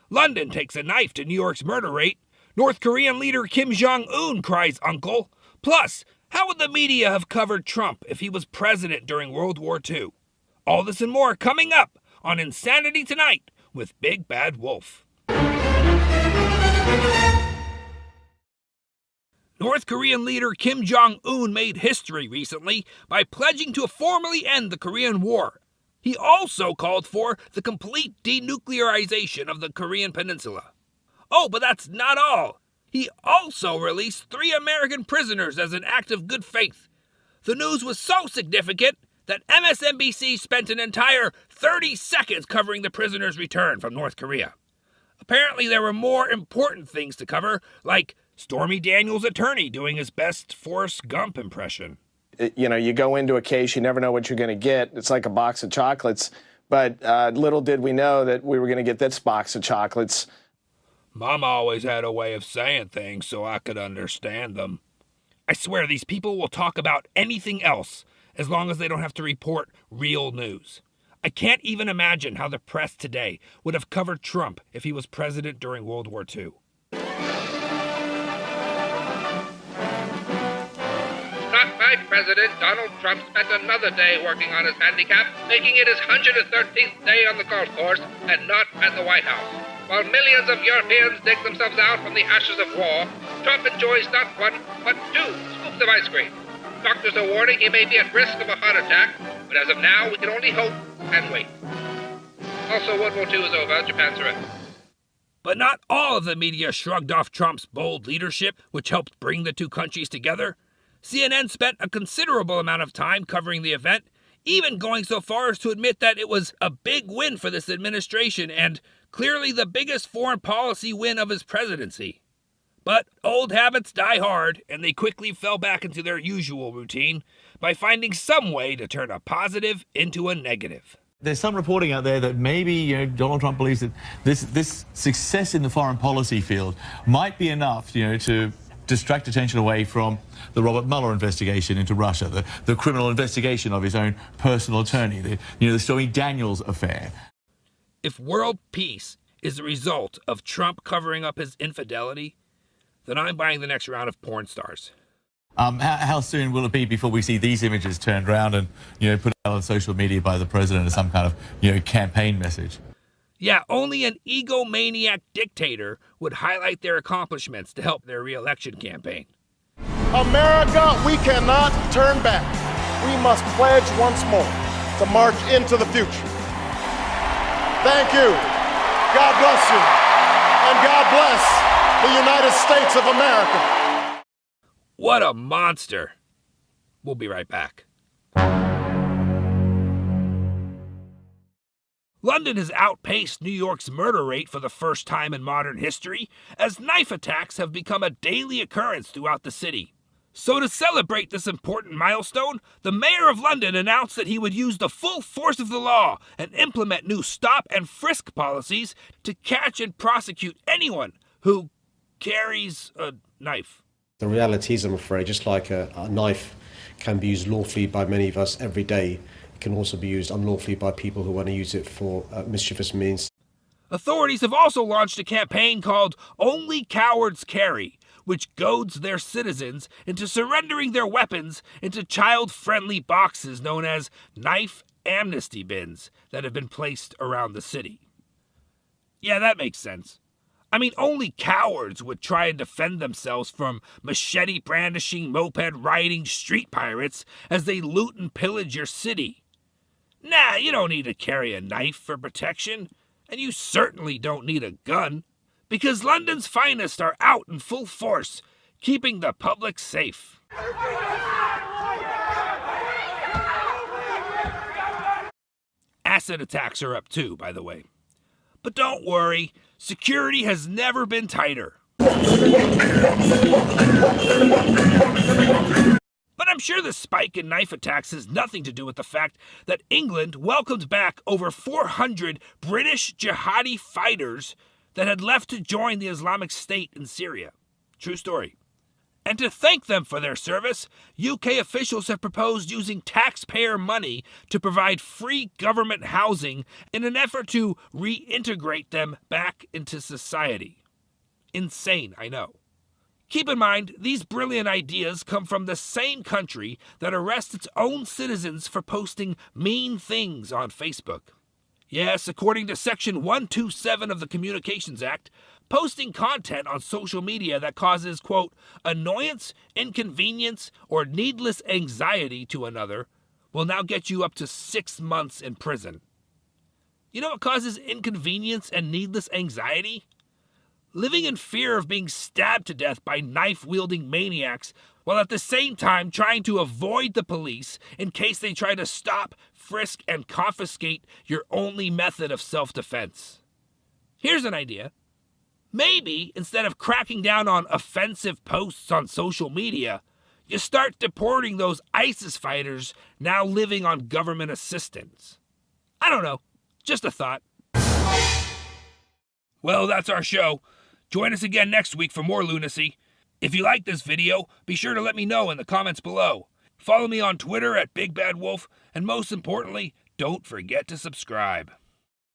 London takes a knife to New York's murder rate. North Korean leader Kim Jong-un cries uncle. Plus, how would the media have covered Trump if he was president during World War II? All this and more coming up on Insanity Tonight with Big Bad Wolf. North Korean leader Kim Jong-un made history recently by pledging to formally end the Korean War. He also called for the complete denuclearization of the Korean Peninsula. Oh, but that's not all. He also released 3 American prisoners as an act of good faith. The news was so significant that MSNBC spent an entire 30 seconds covering the prisoners' return from North Korea. Apparently there were more important things to cover, like Stormy Daniels' attorney doing his best Forrest Gump impression. You go into a case, you never know what you're going to get. It's like a box of chocolates. But little did we know that we were going to get this box of chocolates. Mama always had a way of saying things so I could understand them. I swear these people will talk about anything else as long as they don't have to report real news. I can't even imagine how the press today would have covered Trump if he was president during World War II. Not my president, Donald Trump spent another day working on his handicap, making it his 113th day on the golf course and not at the White House. While millions of Europeans dig themselves out from the ashes of war, Trump enjoys not 1, but 2 scoops of ice cream. Doctors are warning he may be at risk of a heart attack, but as of now, we can only hope and wait. Also, World War II is over, Japan surrendered. But not all of the media shrugged off Trump's bold leadership, which helped bring the two countries together. CNN spent a considerable amount of time covering the event, even going so far as to admit that it was a big win for this administration and clearly the biggest foreign policy win of his presidency. But old habits die hard, and they quickly fell back into their usual routine by finding some way to turn a positive into a negative. There's some reporting out there that maybe Donald Trump believes that this success in the foreign policy field might be enough to distract attention away from the Robert Mueller investigation into Russia, the criminal investigation of his own personal attorney, the Stormy Daniels affair. If world peace is the result of Trump covering up his infidelity, then I'm buying the next round of porn stars. How soon will it be before we see these images turned around and put out on social media by the president as some kind of campaign message? Yeah, only an egomaniac dictator would highlight their accomplishments to help their re-election campaign. America, we cannot turn back. We must pledge once more to march into the future. Thank you. God bless you. And God bless the United States of America. What a monster. We'll be right back. London has outpaced New York's murder rate for the first time in modern history, as knife attacks have become a daily occurrence throughout the city. So to celebrate this important milestone, the mayor of London announced that he would use the full force of the law and implement new stop and frisk policies to catch and prosecute anyone who carries a knife. The reality is, I'm afraid, just like a knife can be used lawfully by many of us every day, it can also be used unlawfully by people who want to use it for mischievous means. Authorities have also launched a campaign called Only Cowards Carry, which goads their citizens into surrendering their weapons into child-friendly boxes known as knife amnesty bins that have been placed around the city. Yeah, that makes sense. I mean, only cowards would try and defend themselves from machete-brandishing, moped-riding street pirates as they loot and pillage your city. Nah, you don't need to carry a knife for protection, and you certainly don't need a gun, because London's finest are out in full force, keeping the public safe. Acid attacks are up too, by the way. But don't worry, security has never been tighter. But I'm sure the spike in knife attacks has nothing to do with the fact that England welcomed back over 400 British jihadi fighters that had left to join the Islamic State in Syria. True story. And to thank them for their service, UK officials have proposed using taxpayer money to provide free government housing in an effort to reintegrate them back into society. Insane, I know. Keep in mind, these brilliant ideas come from the same country that arrests its own citizens for posting mean things on Facebook. Yes, according to Section 127 of the Communications Act, posting content on social media that causes, quote, annoyance, inconvenience, or needless anxiety to another will now get you up to 6 months in prison. You know what causes inconvenience and needless anxiety? Living in fear of being stabbed to death by knife-wielding maniacs while at the same time trying to avoid the police in case they try to stop, frisk, and confiscate your only method of self-defense. Here's an idea. Maybe, instead of cracking down on offensive posts on social media, you start deporting those ISIS fighters now living on government assistance. I don't know. Just a thought. Well, that's our show. Join us again next week for more lunacy. If you like this video, be sure to let me know in the comments below. Follow me on Twitter at BigBaadWolf, and most importantly, don't forget to subscribe.